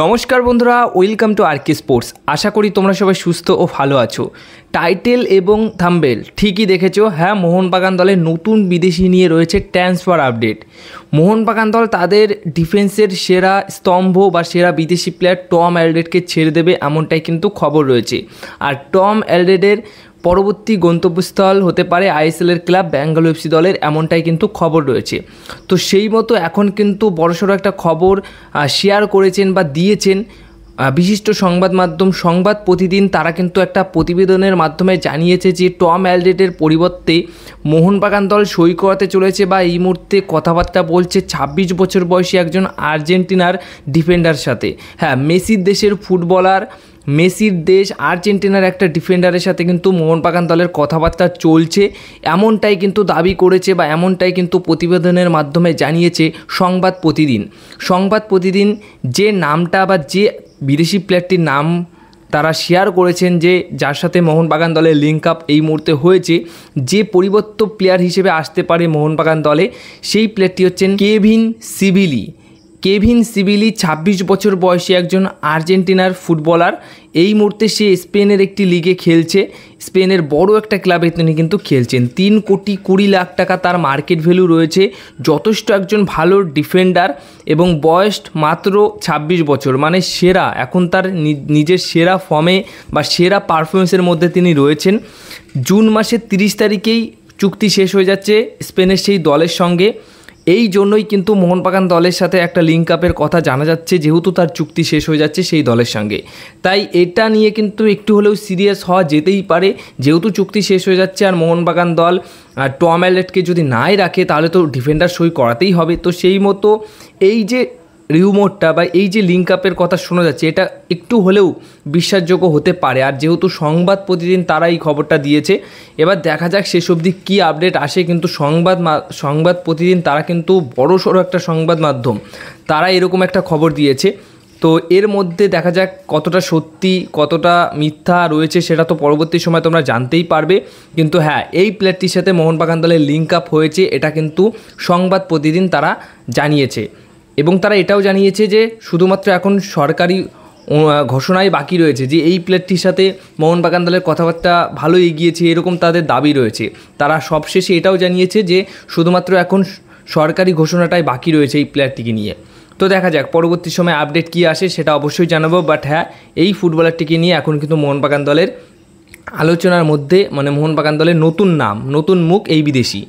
নমস্কার বন্ধুরা, welcome to আরকে sports. আশা করি তোমরা সবাই সুস্থ ও ভালো আছো। টাইটেল এবং থাম্বনেল ঠিকই দেখেছো। হ্যাঁ, মোহনবাগান দলের নতুন বিদেশি নিয়ে রয়েছে ট্রান্সফার আপডেট। মোহনবাগান দল তাদের ডিফেন্সের সেরা স্তম্ভ বা সেরা বিদেশি প্লেয়ার টম অ্যালড্রেডকে ছেড়ে দেবে, এমনটাই কিন্তু খবর রয়েছে। আর টম অ্যালড্রেডের পরবর্তী গন্তব্যস্থল হতে পারে আইএসএলের ক্লাব বেঙ্গালুরু এফসি দলের, এমনটাই কিন্তু খবর রয়েছে। তো সেই মতো এখন কিন্তু বড়সড় একটা খবর শেয়ার করেছেন বা দিয়েছেন বিশিষ্ট সংবাদ মাধ্যম সংবাদ প্রতিদিন। তারা কিন্তু একটা প্রতিবেদনের মাধ্যমে জানিয়েছে যে টম অ্যালড্রেডের পরিবর্তে মোহনবাগান দল সই করাতে চলেছে বা এই মুহূর্তে কথাবার্তা বলছে 26 বছর বয়সী একজন আর্জেন্টিনার ডিফেন্ডার সাথে। হ্যাঁ, মেসির দেশের ফুটবলার, মেসির দেশ আর্জেন্টিনার একটা ডিফেন্ডারের সাথে কিন্তু মোহনবাগান দলের কথাবার্তা চলছে, এমনটাই কিন্তু দাবি করেছে বা এমনটাই কিন্তু প্রতিবেদনের মাধ্যমে জানিয়েছে সংবাদ প্রতিদিন। সংবাদ প্রতিদিন যে নামটা বা যে বিদেশি প্লেয়ারটির নাম তারা শেয়ার করেছেন, যে যার সাথে মোহনবাগান দলের লিঙ্ক আপ এই মুহূর্তে হয়েছে, যে পরিবর্তিত প্লেয়ার হিসেবে আসতে পারে মোহনবাগান দলে, সেই প্লেয়ারটি হচ্ছেন কেভিন সিবিলি। কেভিন সিবিলি 26 বছর বয়সী একজন আর্জেন্টিনার ফুটবলার। এই মুহূর্তে সে স্পেনের একটি লিগে খেলছে, স্পেনের বড় একটা ক্লাবে তিনি কিন্তু খেলছেন। 3,20,00,000 টাকা তার মার্কেট ভ্যালু রয়েছে। যথেষ্ট একজন ভালো ডিফেন্ডার এবং বয়স মাত্র 26 বছর, মানে সেরা, এখন তার নিজের সেরা ফর্মে বা সেরা পারফরমেন্সের মধ্যে তিনি রয়েছেন। জুন মাসের 30 তারিখেই চুক্তি শেষ হয়ে যাচ্ছে স্পেনের সেই দলের সঙ্গে। এই জন্যই কিন্তু মোহনবাগান দলের সাথে একটা লিঙ্ক আপের কথা জানা যাচ্ছে, যেহেতু তার চুক্তি শেষ হয়ে যাচ্ছে সেই দলের সঙ্গে। তাই এটা নিয়ে কিন্তু একটু হলেও সিরিয়াস হওয়া যেতেই পারে, যেহেতু চুক্তি শেষ হয়ে যাচ্ছে। আর মোহনবাগান দল টম অ্যালড্রেডকে যদি নাই রাখে তাহলে তো ডিফেন্ডার সই করাতেই হবে। তো সেই মতো এই যে রিউমোরটা বা এই যে লিঙ্ক আপের কথা শোনা যাচ্ছে, এটা একটু হলেও বিশ্বাসযোগ্য হতে পারে। আর যেহেতু সংবাদ প্রতিদিন তারা এই খবরটা দিয়েছে, এবার দেখা যাক শেষ অবধি কী আপডেট আসে। কিন্তু সংবাদ প্রতিদিন তারা কিন্তু বড়সড় একটা সংবাদ মাধ্যম, তারা এরকম একটা খবর দিয়েছে। তো এর মধ্যে দেখা যাক কতটা সত্যি কতটা মিথ্যা রয়েছে, সেটা তো পরবর্তী সময় তোমরা জানতেই পারবে। কিন্তু হ্যাঁ, এই প্লেয়ারটির সাথে মোহনবাগান দলের লিঙ্ক আপ হয়েছে, এটা কিন্তু সংবাদ প্রতিদিন তারা জানিয়েছে। এবং তারা এটাও জানিয়েছে যে শুধুমাত্র এখন সরকারি ঘোষণাই বাকি রয়েছে, যে এই প্লেয়ারটির সাথে মোহনবাগান দলের কথাবার্তা ভালো এগিয়েছে, এরকম তাদের দাবি রয়েছে। তারা সবশেষে এটাও জানিয়েছে যে শুধুমাত্র এখন সরকারি ঘোষণাটাই বাকি রয়েছে এই প্লেয়ারটিকে নিয়ে। তো দেখা যাক পরবর্তী সময় আপডেট কী আসে, সেটা অবশ্যই জানাবো। বাট হ্যাঁ, এই ফুটবলারটিকে নিয়ে এখন কিন্তু মোহনবাগান দলের আলোচনার মধ্যে, মানে মোহনবাগান দলের নতুন নাম, নতুন মুখ এই বিদেশি।